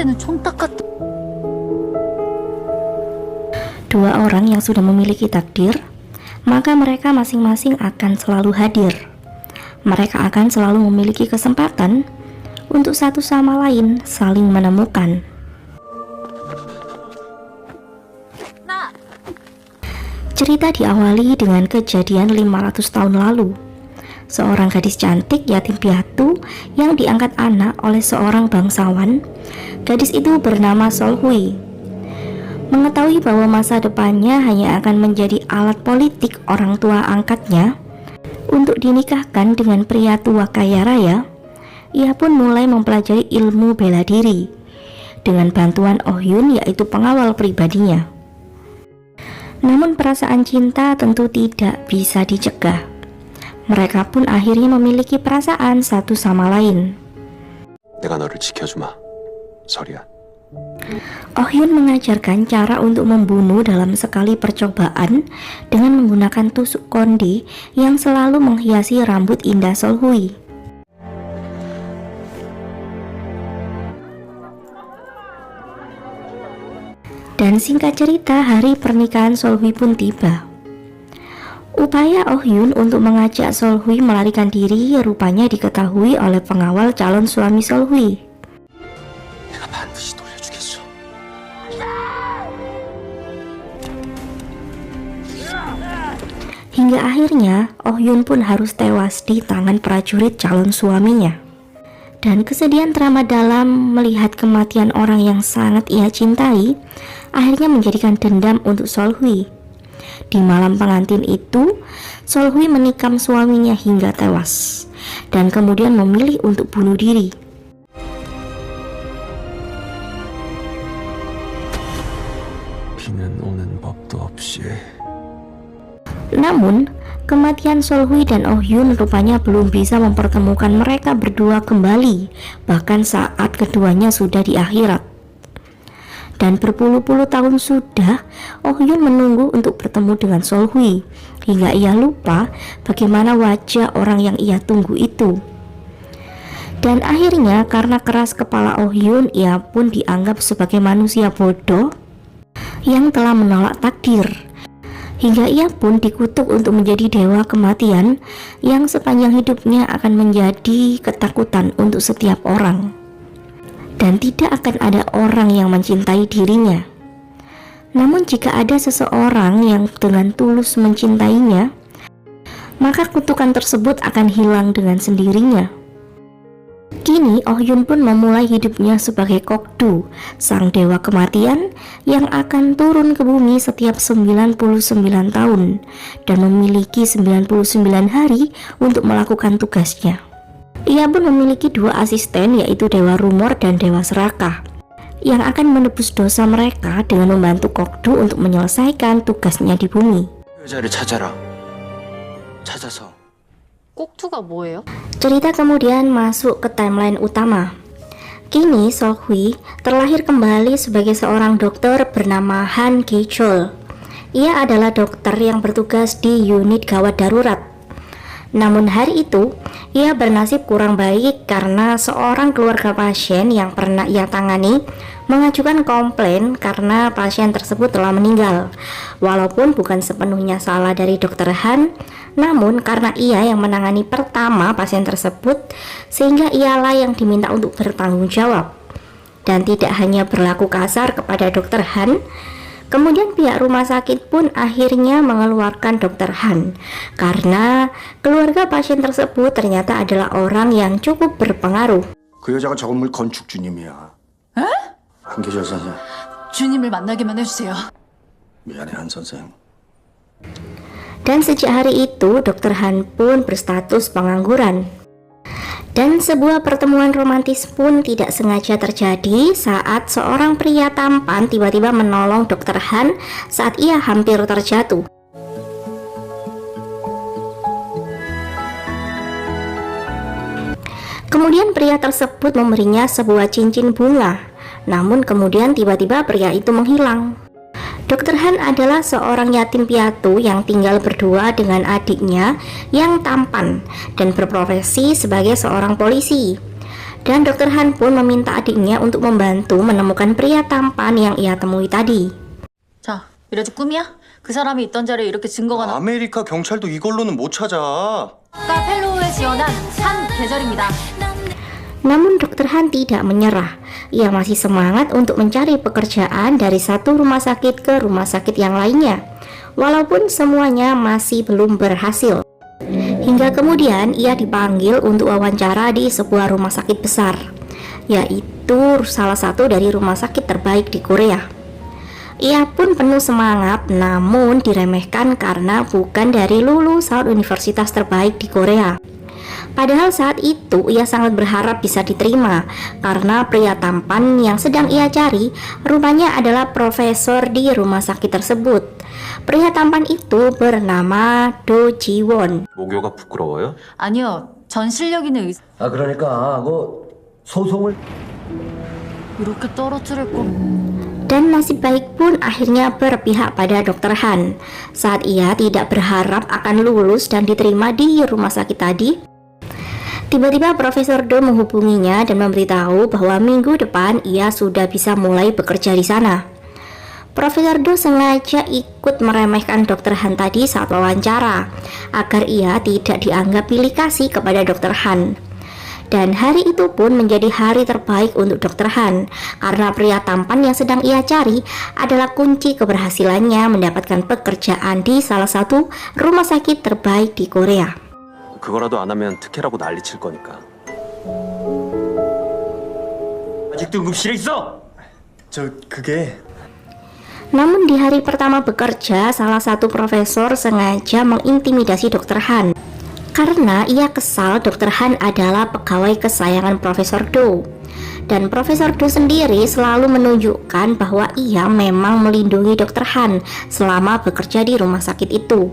때는 촌딱 같다. Dua orang yang sudah memiliki takdir, maka mereka masing-masing akan selalu hadir. Mereka akan selalu memiliki kesempatan untuk satu sama lain saling menemukan. Cerita diawali dengan kejadian 500 tahun lalu. Seorang gadis cantik yatim piatu yang diangkat anak oleh seorang bangsawan. Gadis itu bernama Solhui. Mengetahui bahwa masa depannya hanya akan menjadi alat politik orang tua angkatnya untuk dinikahkan dengan pria tua kaya raya, ia pun mulai mempelajari ilmu bela diri dengan bantuan Oh Yun, yaitu pengawal pribadinya. Namun perasaan cinta tentu tidak bisa dicegah. Mereka pun akhirnya memiliki perasaan satu sama lain. 내가 너를 지켜주마, 설이야. Oh Yun mengajarkan cara untuk membunuh dalam sekali percobaan dengan menggunakan tusuk konde yang selalu menghiasi rambut indah Solhui. Dan singkat cerita, hari pernikahan Solhui pun tiba. Upaya Oh Yun untuk mengajak Solhui melarikan diri rupanya diketahui oleh pengawal calon suami Solhui. 내가 반드시 돌려주겠어. Hingga akhirnya Oh Yun pun harus tewas di tangan prajurit calon suaminya. Dan kesedihan teramat dalam melihat kematian orang yang sangat ia cintai akhirnya menjadikan dendam untuk Solhui. Di malam pengantin itu, Solhui menikam suaminya hingga tewas dan kemudian memilih untuk bunuh diri. 비는 오는 법도 없이. Namun, kematian Solhui dan Oh Yun rupanya belum bisa mempertemukan mereka berdua kembali, bahkan saat keduanya sudah di akhirat. Dan berpuluh-puluh tahun sudah Oh Yun menunggu untuk bertemu dengan Solhui, hingga ia lupa bagaimana wajah orang yang ia tunggu itu. Dan akhirnya karena keras kepala Oh Yun, ia pun dianggap sebagai manusia bodoh yang telah menolak takdir. Hingga ia pun dikutuk untuk menjadi dewa kematian yang sepanjang hidupnya akan menjadi ketakutan untuk setiap orang. Dan tidak akan ada orang yang mencintai dirinya. Namun jika ada seseorang yang dengan tulus mencintainya, maka kutukan tersebut akan hilang dengan sendirinya. Kini Oh Yun pun memulai hidupnya sebagai Kokdu, sang dewa kematian yang akan turun ke bumi setiap 99 tahun dan memiliki 99 hari untuk melakukan tugasnya. Ia pun memiliki dua asisten, yaitu Dewa Rumor dan Dewa Serakah, yang akan menebus dosa mereka dengan membantu Kokdu untuk menyelesaikan tugasnya di bumi. 여자를 찾아라. 찾아서. 꼭두가 뭐예요? Cerita kemudian masuk ke timeline utama. Kini Solhui terlahir kembali sebagai seorang dokter bernama Han Ki-chul. Ia adalah dokter yang bertugas di unit gawat darurat. Namun hari itu, ia bernasib kurang baik karena seorang keluarga pasien yang pernah ia tangani mengajukan komplain karena pasien tersebut telah meninggal. Walaupun bukan sepenuhnya salah dari dokter Han, namun karena ia yang menangani pertama pasien tersebut, sehingga ialah yang diminta untuk bertanggung jawab. Dan tidak hanya berlaku kasar kepada dokter Han, kemudian pihak rumah sakit pun akhirnya mengeluarkan dokter Han karena keluarga pasien tersebut ternyata adalah orang yang cukup berpengaruh. 그 여자가 저 건물 건축 주님이야. 에? 한계절 선생. 주님을 만나게만 해주세요. 미안해 한 선생. Dan sejak hari itu dokter Han pun berstatus pengangguran. Dan sebuah pertemuan romantis pun tidak sengaja terjadi saat seorang pria tampan tiba-tiba menolong dokter Han saat ia hampir terjatuh. Kemudian pria tersebut memberinya sebuah cincin bunga. Namun kemudian tiba-tiba pria itu menghilang. Dokter Han adalah seorang yatim piatu yang tinggal berdua dengan adiknya yang tampan dan berprofesi sebagai seorang polisi. Dan Dokter Han pun meminta adiknya untuk membantu menemukan pria tampan yang ia temui tadi. 자, 이래도 꿈이야? 그 사람이 있던 자리에 이렇게 증거가 나. 아메리카 경찰도 이걸로는 못 찾아. 펠로우에 지원한 한 계절입니다. Namun Dokter Han tidak menyerah. Ia masih semangat untuk mencari pekerjaan dari satu rumah sakit ke rumah sakit yang lainnya, walaupun semuanya masih belum berhasil. Hingga kemudian ia dipanggil untuk wawancara di sebuah rumah sakit besar, yaitu salah satu dari rumah sakit terbaik di Korea. Ia pun penuh semangat, namun diremehkan karena bukan dari lulusan universitas terbaik di Korea. Padahal saat itu ia sangat berharap bisa diterima karena pria tampan yang sedang ia cari rupanya adalah profesor di rumah sakit tersebut. Pria tampan itu bernama Do Ji-won. 모교가 부끄러워요? 아니요, 전 실력 있는 의사. 아 그러니까 소송을 이렇게 떨어뜨릴 거. Dan nasib baik pun akhirnya berpihak pada Dokter Han. Saat ia tidak berharap akan lulus dan diterima di rumah sakit tadi, tiba-tiba Profesor Do menghubunginya dan memberitahu bahwa minggu depan ia sudah bisa mulai bekerja di sana. Profesor Do sengaja ikut meremehkan Dokter Han tadi saat wawancara agar ia tidak dianggap pilih kasih kepada Dokter Han. Dan hari itu pun menjadi hari terbaik untuk Dokter Han karena pria tampan yang sedang ia cari adalah kunci keberhasilannya mendapatkan pekerjaan di salah satu rumah sakit terbaik di Korea. 그거라도 안 하면 특혜라고 난리칠 거니까. 아직도 응급실에 있어? 그게 Namun di hari pertama bekerja, salah satu profesor sengaja mengintimidasi Dokter Han karena ia kesal Dokter Han adalah pegawai kesayangan Profesor Do. Dan Profesor Do sendiri selalu menunjukkan bahwa ia memang melindungi Dokter Han selama bekerja di rumah sakit itu.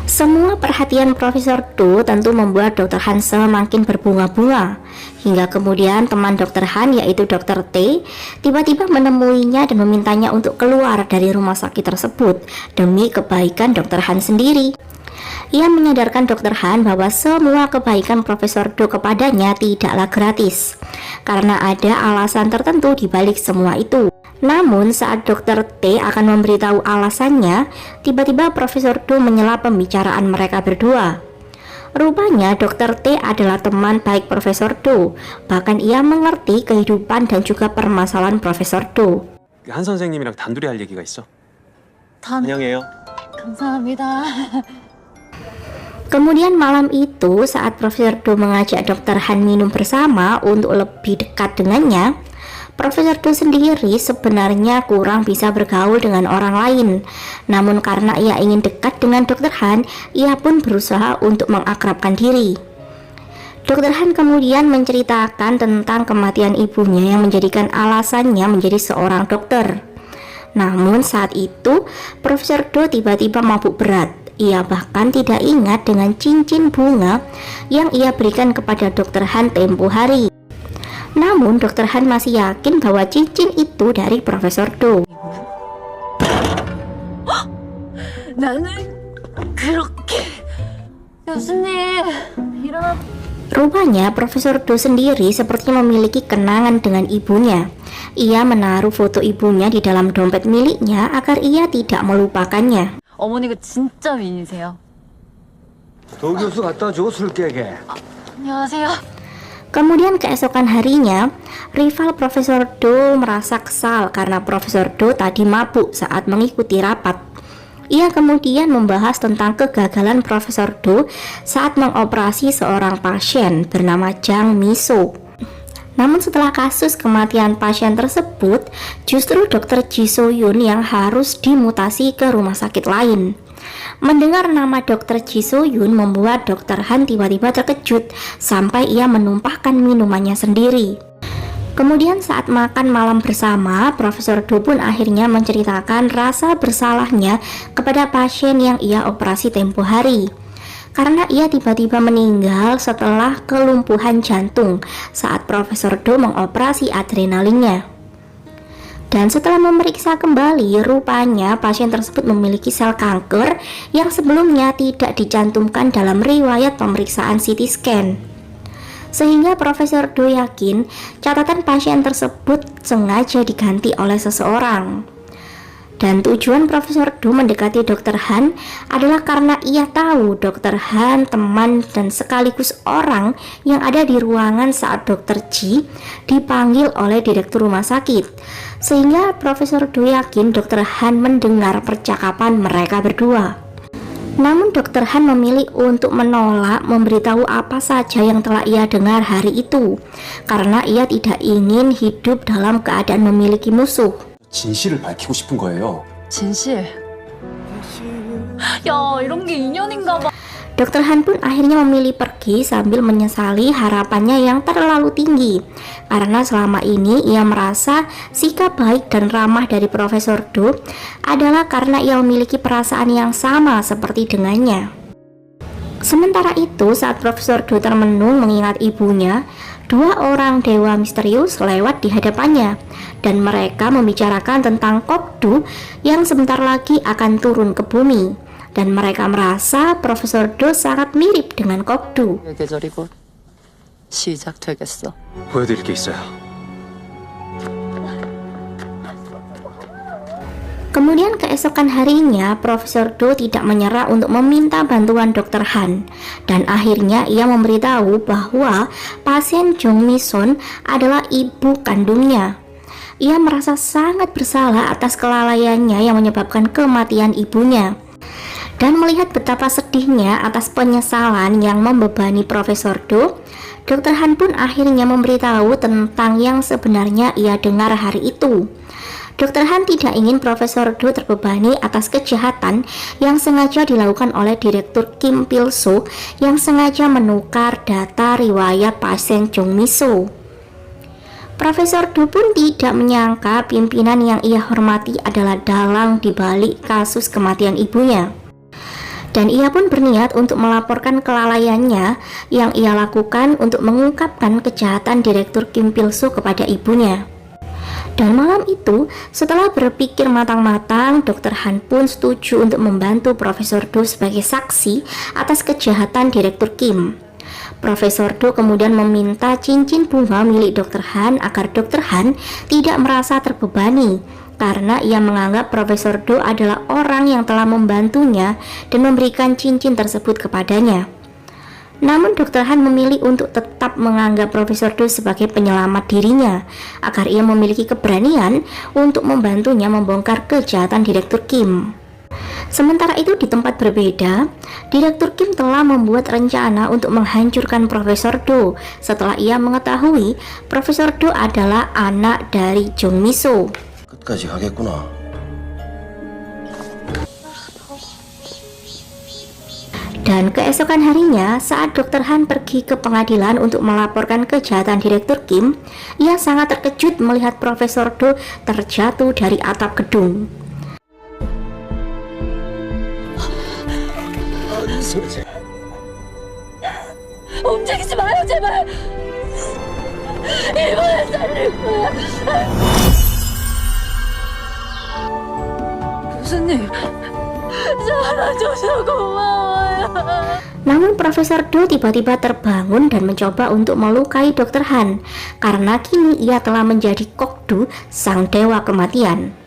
Semua perhatian Profesor Do tentu membuat Dokter Han semakin berbunga-bunga. Hingga kemudian teman Dokter Han yaitu Dokter T tiba-tiba menemuinya dan memintanya untuk keluar dari rumah sakit tersebut demi kebaikan Dokter Han sendiri. Ia menyadarkan Dokter Han bahwa semua kebaikan Profesor Do kepadanya tidaklah gratis, karena ada alasan tertentu di balik semua itu. Namun saat Dokter T akan memberitahu alasannya, tiba-tiba Profesor Do menyela pembicaraan mereka berdua. Rupanya Dokter T adalah teman baik Profesor Do, bahkan ia mengerti kehidupan dan juga permasalahan Profesor Do. 한 선생님이랑 단둘이 할 얘기가 있어. 환영해요. 감사합니다. Kemudian malam itu saat Profesor Do mengajak Dokter Han minum bersama untuk lebih dekat dengannya, Profesor Do sendiri sebenarnya kurang bisa bergaul dengan orang lain. Namun karena ia ingin dekat dengan Dokter Han, ia pun berusaha untuk mengakrabkan diri. Dokter Han kemudian menceritakan tentang kematian ibunya yang menjadikan alasannya menjadi seorang dokter. Namun saat itu Profesor Do tiba-tiba mabuk berat. Ia bahkan tidak ingat dengan cincin bunga yang ia berikan kepada Dokter Han tempo hari. Namun Dokter Han masih yakin bahwa cincin itu dari Profesor Do. 나는 그렇게 교수님 일어나. Rupanya Profesor Do sendiri sepertinya memiliki kenangan dengan ibunya. Ia menaruh foto ibunya di dalam dompet miliknya agar ia tidak melupakannya. 어머니가 진짜 미인이세요. 도 교수 갖다 줘 술 깨게. 안녕하세요. Kemudian keesokan harinya, rival Profesor Do merasa kesal karena Profesor Do tadi mabuk saat mengikuti rapat. Ia kemudian membahas tentang kegagalan Profesor Do saat mengoperasi seorang pasien bernama Jang Mi-so. Namun setelah kasus kematian pasien tersebut, justru Dr. Ji So-yun yang harus dimutasi ke rumah sakit lain. Mendengar nama Dr. Ji So-yun membuat Dr. Han tiba-tiba terkejut sampai ia menumpahkan minumannya sendiri. Kemudian saat makan malam bersama, Profesor Do pun akhirnya menceritakan rasa bersalahnya kepada pasien yang ia operasi tempo hari. Karena ia tiba-tiba meninggal setelah kelumpuhan jantung saat Profesor Do mengoperasi adrenalinnya. Dan setelah memeriksa kembali, rupanya pasien tersebut memiliki sel kanker yang sebelumnya tidak dicantumkan dalam riwayat pemeriksaan CT scan. Sehingga Profesor Do yakin catatan pasien tersebut sengaja diganti oleh seseorang. Dan tujuan Profesor Do mendekati Dr. Han adalah karena ia tahu Dr. Han teman dan sekaligus orang yang ada di ruangan saat Dr. Ji dipanggil oleh direktur rumah sakit. Sehingga Profesor Do yakin Dr. Han mendengar percakapan mereka berdua. Namun Dr. Han memilih untuk menolak memberitahu apa saja yang telah ia dengar hari itu, karena ia tidak ingin hidup dalam keadaan memiliki musuh. 진실을 밝히고 싶은 거예요. 진실. 야, 이런 게 인연인가 봐. Dr. Han pun akhirnya memilih pergi sambil menyesali harapannya yang terlalu tinggi, karena selama ini ia merasa sikap baik dan ramah dari Profesor Do adalah karena ia memiliki perasaan yang sama seperti dengannya. Sementara itu, saat Profesor Do termenung mengingat ibunya, dua orang dewa misterius lewat di hadapannya, dan mereka membicarakan tentang Kokdu yang sebentar lagi akan turun ke bumi. Dan mereka merasa Profesor Do sangat mirip dengan Kokdu. 계절이 곧 시작되겠어. 보여드릴 게 있어요. Kemudian keesokan harinya, Profesor Do tidak menyerah untuk meminta bantuan Dr. Han, dan akhirnya ia memberitahu bahwa pasien Jong Mi-sun adalah ibu kandungnya. Ia merasa sangat bersalah atas kelalaiannya yang menyebabkan kematian ibunya. Dan melihat betapa sedihnya atas penyesalan yang membebani Profesor Do, Dr. Han pun akhirnya memberitahu tentang yang sebenarnya ia dengar hari itu. Dr. Han tidak ingin Profesor Do terbebani atas kejahatan yang sengaja dilakukan oleh Direktur Kim Pil-soo yang sengaja menukar data riwayat pasien Jong Mi-soo. Profesor Do pun tidak menyangka pimpinan yang ia hormati adalah dalang di balik kasus kematian ibunya. Dan ia pun berniat untuk melaporkan kelalaiannya yang ia lakukan untuk mengungkapkan kejahatan Direktur Kim Pil-soo kepada ibunya. Dan malam itu, setelah berpikir matang-matang, Dr. Han pun setuju untuk membantu Profesor Do sebagai saksi atas kejahatan Direktur Kim. Profesor Do kemudian meminta cincin bunga milik Dr. Han agar Dr. Han tidak merasa terbebani, karena ia menganggap Profesor Do adalah orang yang telah membantunya dan memberikan cincin tersebut kepadanya. Namun Dr. Han memilih untuk tetap menganggap Profesor Do sebagai penyelamat dirinya, agar ia memiliki keberanian untuk membantunya membongkar kejahatan Direktur Kim. Sementara itu di tempat berbeda, Direktur Kim telah membuat rencana untuk menghancurkan Profesor Do setelah ia mengetahui Profesor Do adalah anak dari Jong Mi-soo. 끝까지 가겠구나. Dan keesokan harinya, saat Dr. Han pergi ke pengadilan untuk melaporkan kejahatan Direktur Kim, ia sangat terkejut melihat Profesor Do terjatuh dari atap gedung. 움직이지 마요, 제발. 이번엔 살릴 거야. 교수님, 살아줘서 고마워요. Namun Profesor Do tiba-tiba terbangun dan mencoba untuk melukai Dr. Han, karena kini ia telah menjadi Kokdu, sang dewa kematian.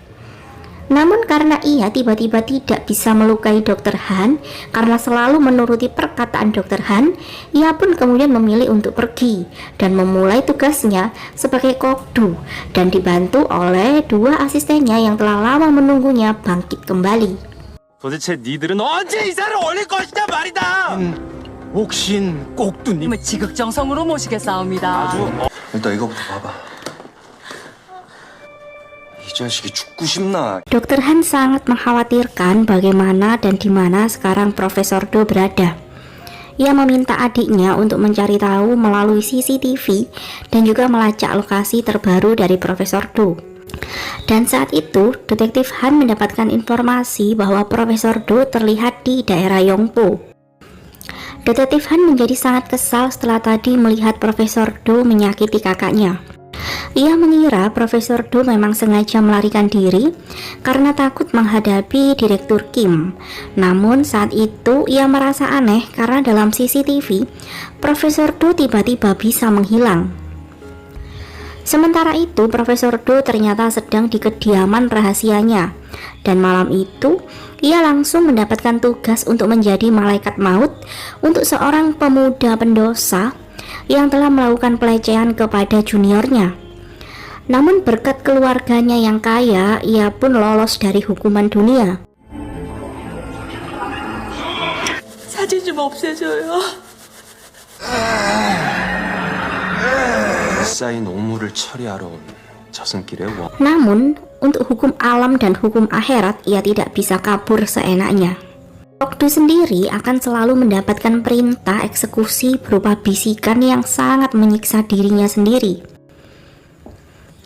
Namun karena ia tiba-tiba tidak bisa melukai Dr. Han karena selalu menuruti perkataan Dr. Han, ia pun kemudian memilih untuk pergi dan memulai tugasnya sebagai Kokdu dan dibantu oleh dua asistennya yang telah lama menunggunya bangkit kembali. 도대체 니들은 언제 이사를 올릴 것이냐 말이다. 옥신 꼭두님. 님을 지극정성으로 모시겠사옵니다. 아주 일단 이거부터 봐봐. 이 자식이 죽고 싶나? Dr. Han sangat mengkhawatirkan bagaimana dan di mana sekarang Profesor Do berada. Ia meminta adiknya untuk mencari tahu melalui CCTV dan juga melacak lokasi terbaru dari Profesor Do. Dan saat itu, Detektif Han mendapatkan informasi bahwa Profesor Do terlihat di daerah Yongpo. Detektif Han menjadi sangat kesal setelah tadi melihat Profesor Do menyakiti kakaknya. Ia mengira Profesor Do memang sengaja melarikan diri karena takut menghadapi Direktur Kim. Namun saat itu ia merasa aneh karena dalam CCTV Profesor Do tiba-tiba bisa menghilang. Sementara itu Profesor Do ternyata sedang di kediaman rahasianya, dan malam itu ia langsung mendapatkan tugas untuk menjadi malaikat maut untuk seorang pemuda pendosa yang telah melakukan pelecehan kepada juniornya. Namun berkat keluarganya yang kaya, ia pun lolos dari hukuman dunia. 사진 좀 없애줘요. 쌓인 오물을 처리하러 온 저승길의 원. Namun untuk hukum alam dan hukum akhirat ia tidak bisa kabur seenaknya. Kokdu sendiri akan selalu mendapatkan perintah eksekusi berupa bisikan yang sangat menyiksa dirinya sendiri.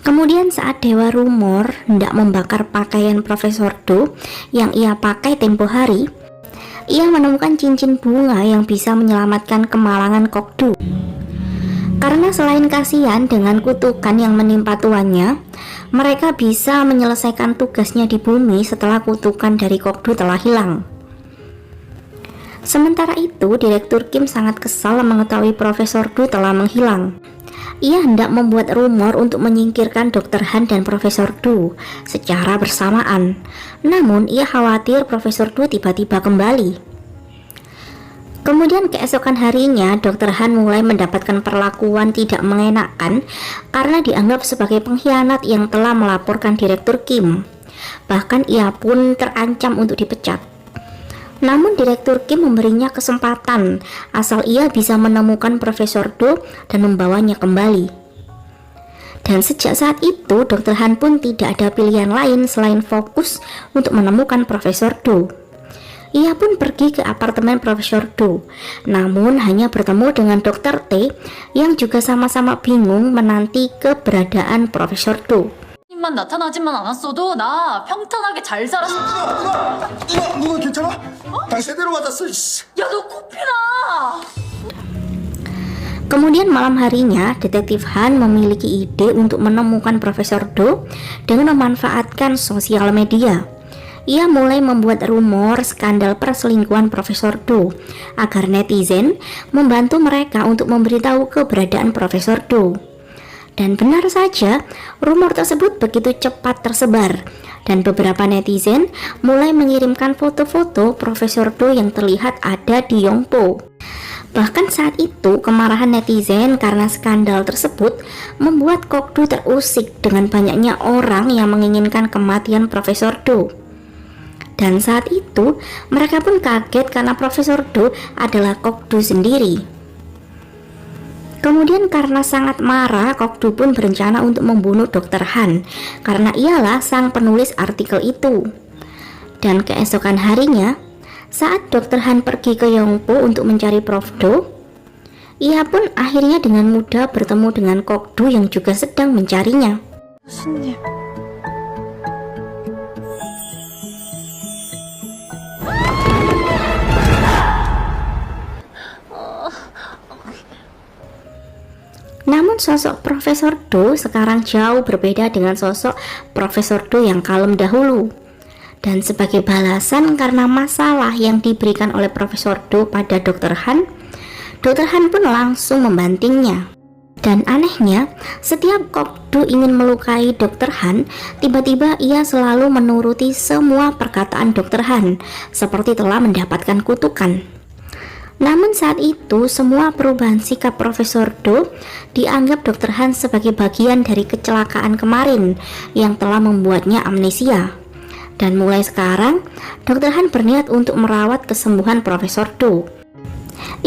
Kemudian saat Dewa Rumor hendak membakar pakaian Profesor Do yang ia pakai tempo hari, ia menemukan cincin bunga yang bisa menyelamatkan kemalangan Kokdu. Karena selain kasihan dengan kutukan yang menimpa tuannya, mereka bisa menyelesaikan tugasnya di bumi setelah kutukan dari Kokdu telah hilang. Sementara itu, Direktur Kim sangat kesal mengetahui Profesor Do telah menghilang. Ia hendak membuat rumor untuk menyingkirkan Dr. Han dan Profesor Do secara bersamaan. Namun, ia khawatir Profesor Do tiba-tiba kembali. Kemudian keesokan harinya, Dr. Han mulai mendapatkan perlakuan tidak mengenakan karena dianggap sebagai pengkhianat yang telah melaporkan Direktur Kim. Bahkan ia pun terancam untuk dipecat. Namun Direktur Kim memberinya kesempatan asal ia bisa menemukan Profesor Do dan membawanya kembali. Dan sejak saat itu, Dr. Han pun tidak ada pilihan lain selain fokus untuk menemukan Profesor Do. Ia pun pergi ke apartemen Profesor Do, namun hanya bertemu dengan Dr. T yang juga sama-sama bingung menanti keberadaan Profesor Do. 만 나타나지만 않았어도 나 평탄하게 잘 살았어. 누나 괜찮아? 당 제대로 맞았어. 야, 너 코피나. Kemudian malam harinya, Detektif Han memiliki ide untuk menemukan Profesor Do dengan memanfaatkan sosial media. Ia mulai membuat rumor skandal perselingkuhan Profesor Do agar netizen membantu mereka untuk memberitahu keberadaan Profesor Do. Dan benar saja, rumor tersebut begitu cepat tersebar dan beberapa netizen mulai mengirimkan foto-foto Profesor Do yang terlihat ada di Yongpo. Bahkan saat itu kemarahan netizen karena skandal tersebut membuat Kokdu terusik dengan banyaknya orang yang menginginkan kematian Profesor Do. Dan saat itu mereka pun kaget karena Profesor Do adalah Kokdu sendiri. Kemudian karena sangat marah, Kokdu pun berencana untuk membunuh Dr. Han karena ialah sang penulis artikel itu. Dan keesokan harinya, saat Dr. Han pergi ke Yongpo untuk mencari Prof. Do, ia pun akhirnya dengan mudah bertemu dengan Kokdu yang juga sedang mencarinya. 교수님. Namun sosok Profesor Do sekarang jauh berbeda dengan sosok Profesor Do yang kalem dahulu. Dan sebagai balasan karena masalah yang diberikan oleh Profesor Do pada Dr. Han, Dr. Han pun langsung membantingnya. Dan anehnya, setiap Kokdu ingin melukai Dr. Han, tiba-tiba ia selalu menuruti semua perkataan Dr. Han, seperti telah mendapatkan kutukan. Namun saat itu, semua perubahan sikap Profesor Do dianggap Dr. Han sebagai bagian dari kecelakaan kemarin yang telah membuatnya amnesia. Dan mulai sekarang, Dr. Han berniat untuk merawat kesembuhan Profesor Do.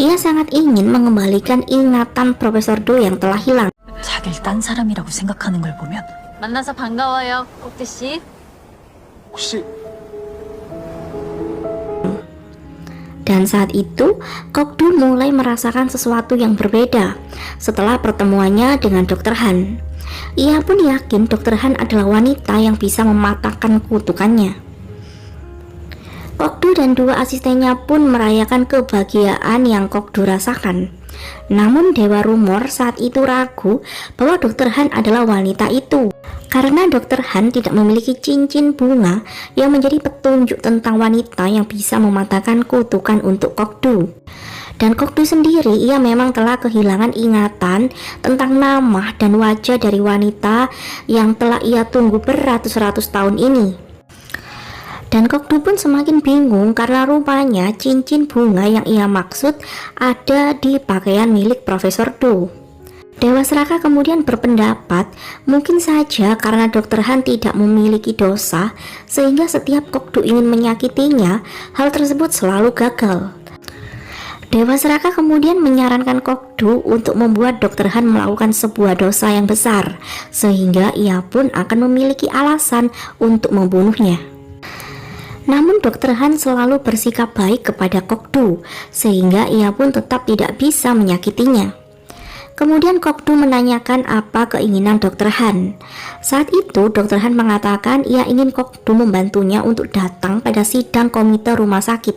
Ia sangat ingin mengembalikan ingatan Profesor Do yang telah hilang. 자기를 딴 사람이라고 생각하는 걸 보면 만나서 반가워요, 꼭두 씨. 혹시 Dan saat itu, Kokdu mulai merasakan sesuatu yang berbeda setelah pertemuannya dengan Dr. Han. Ia pun yakin Dr. Han adalah wanita yang bisa mematahkan kutukannya. Kokdu dan dua asistennya pun merayakan kebahagiaan yang Kokdu rasakan. Namun Dewa Rumor saat itu ragu bahwa Dr. Han adalah wanita itu, karena Dr. Han tidak memiliki cincin bunga yang menjadi petunjuk tentang wanita yang bisa mematahkan kutukan untuk Kokdu. Dan Kokdu sendiri, ia memang telah kehilangan ingatan tentang nama dan wajah dari wanita yang telah ia tunggu beratus-ratus tahun ini. Dan Kokdu pun semakin bingung karena rupanya cincin bunga yang ia maksud ada di pakaian milik Profesor Do. Dewa Seraka kemudian berpendapat mungkin saja karena Dr. Han tidak memiliki dosa sehingga setiap Kokdu ingin menyakitinya, hal tersebut selalu gagal. Dewa Seraka kemudian menyarankan Kokdu untuk membuat Dr. Han melakukan sebuah dosa yang besar sehingga ia pun akan memiliki alasan untuk membunuhnya. Namun Dr. Han selalu bersikap baik kepada Kokdu sehingga ia pun tetap tidak bisa menyakitinya. Kemudian Kokdu menanyakan apa keinginan Dr. Han. Saat itu Dr. Han mengatakan ia ingin Kokdu membantunya untuk datang pada sidang komite rumah sakit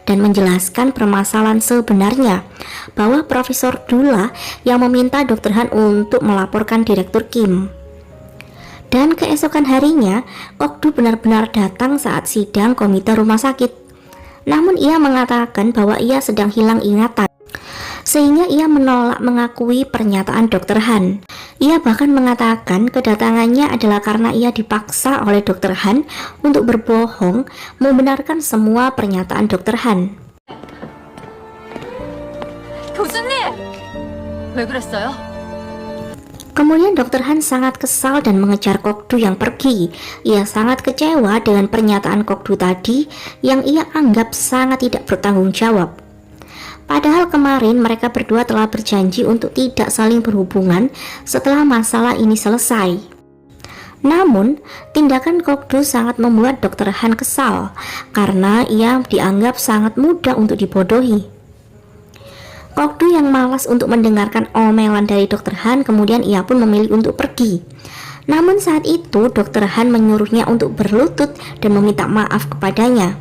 dan menjelaskan permasalahan sebenarnya, bahwa Profesor Dula yang meminta Dr. Han untuk melaporkan Direktur Kim. Dan keesokan harinya, Kokdu benar-benar datang saat sidang komite rumah sakit. Namun ia mengatakan bahwa ia sedang hilang ingatan, sehingga ia menolak mengakui pernyataan Dr. Han. Ia bahkan mengatakan kedatangannya adalah karena ia dipaksa oleh Dr. Han untuk berbohong membenarkan semua pernyataan Dr. Han. 교수님! 왜 그랬어요? Kemudian Dr. Han sangat kesal dan mengejar Kokdu yang pergi. Ia sangat kecewa dengan pernyataan Kokdu tadi yang ia anggap sangat tidak bertanggung jawab. Padahal kemarin mereka berdua telah berjanji untuk tidak saling berhubungan setelah masalah ini selesai. Namun, tindakan Kokdu sangat membuat Dr. Han kesal karena ia dianggap sangat mudah untuk dibodohi. Kokdu yang malas untuk mendengarkan omelan dari Dr. Han, kemudian ia pun memilih untuk pergi. Namun saat itu Dr. Han menyuruhnya untuk berlutut dan meminta maaf kepadanya.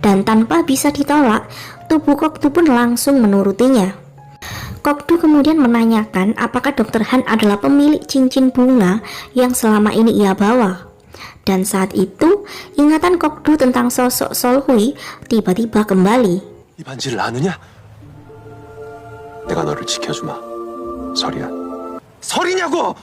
Dan tanpa bisa ditolak, tubuh Kokdu pun langsung menurutinya. Kokdu kemudian menanyakan apakah Dr. Han adalah pemilik cincin bunga yang selama ini ia bawa. Dan saat itu ingatan Kokdu tentang sosok Solhui tiba-tiba kembali. 이 반지를 아느냐? 내가 너를 지켜주마. 설이야. 설이냐고!